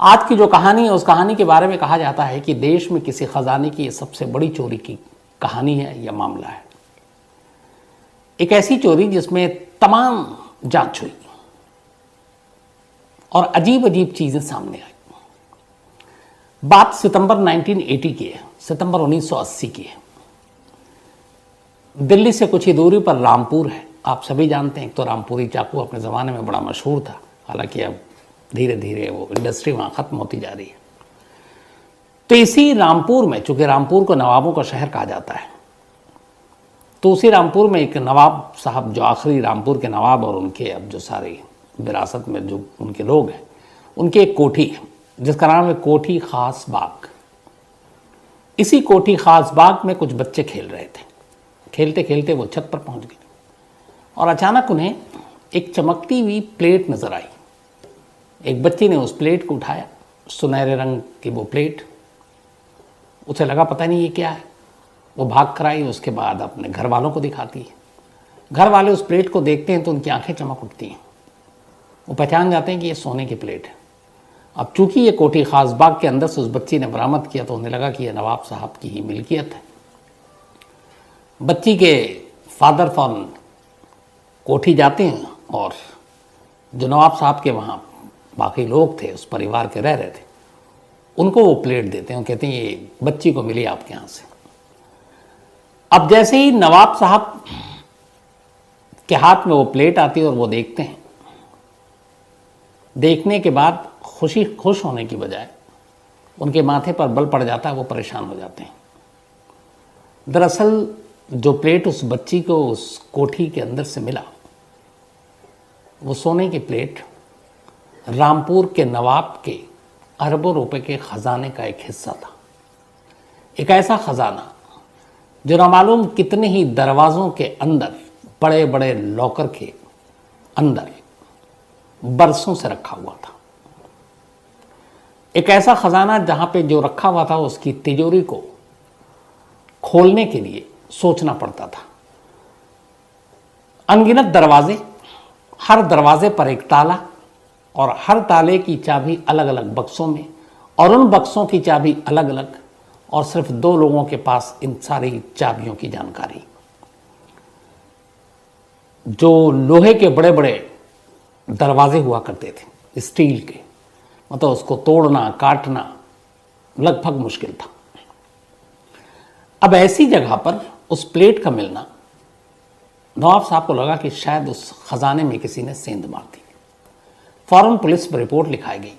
आज की जो कहानी है उस कहानी के बारे में कहा जाता है कि देश में किसी खजाने की सबसे बड़ी चोरी की कहानी है या मामला है। एक ऐसी चोरी जिसमें तमाम जांच हुई और अजीब अजीब चीजें सामने आई। बात सितंबर 1980 की है, सितंबर 1980 की है। दिल्ली से कुछ ही दूरी पर रामपुर है। आप सभी जानते हैं, तो रामपुरी चाकू अपने ज़माने में बड़ा मशहूर था, हालांकि अब धीरे धीरे वो इंडस्ट्री वहाँ ख़त्म होती जा रही है। तो इसी रामपुर में, चूँकि रामपुर को नवाबों का शहर कहा जाता है, तो उसी रामपुर में एक नवाब साहब, जो आखिरी रामपुर के नवाब और उनके अब जो सारे विरासत में जो उनके लोग हैं, उनकी एक कोठी है जिसका नाम है कोठी खास बाग। इसी कोठी खास बाग में कुछ बच्चे खेल रहे थे। खेलते खेलते वो छत पर पहुंच गए और अचानक उन्हें एक चमकती हुई प्लेट नजर आई। एक बच्चे ने उस प्लेट को उठाया, सुनहरे रंग की वो प्लेट। उसे लगा पता नहीं ये क्या है। वो भाग कर आई, उसके बाद अपने घर वालों को दिखाती है। घर वाले उस प्लेट को देखते हैं तो उनकी आंखें चमक उठती हैं। वो पहचान जाते हैं कि ये सोने की प्लेट है। अब चूंकि ये कोठी खास बाग के अंदर से उस बच्ची ने बरामद किया तो उन्हें लगा कि यह नवाब साहब की ही मिल्कियत है। बच्ची के फादर फॉरन कोठी जाते हैं और जो नवाब साहब के वहाँ बाकी लोग थे, उस परिवार के रह रहे थे, उनको वो प्लेट देते हैं और कहते हैं ये बच्ची को मिली आपके यहाँ से। अब जैसे ही नवाब साहब के हाथ में वो प्लेट आती है और वो देखते हैं, देखने के बाद खुश होने की बजाय उनके माथे पर बल पड़ जाता है, वो परेशान हो जाते हैं। दरअसल जो प्लेट उस बच्ची को उस कोठी के अंदर से मिला, वो सोने की प्लेट रामपुर के नवाब के अरबों रुपए के खजाने का एक हिस्सा था। एक ऐसा खजाना जो ना मालूम कितने ही दरवाज़ों के अंदर, बड़े बड़े लॉकर के अंदर बरसों से रखा हुआ था। एक ऐसा खजाना जहां पे जो रखा हुआ था उसकी तिजोरी को खोलने के लिए सोचना पड़ता था। अनगिनत दरवाजे, हर दरवाजे पर एक ताला और हर ताले की चाबी अलग अलग बक्सों में, और उन बक्सों की चाबी अलग अलग, और सिर्फ 2 लोगों के पास इन सारी चाबियों की जानकारी। जो लोहे के बड़े बड़े दरवाजे हुआ करते थे, स्टील के, मतलब उसको तोड़ना काटना लगभग मुश्किल था। अब ऐसी जगह पर उस प्लेट का मिलना, नवाब साहब को लगा कि शायद उस खजाने में किसी ने सेंध मार दी। फौरन पुलिस पर रिपोर्ट लिखाई गई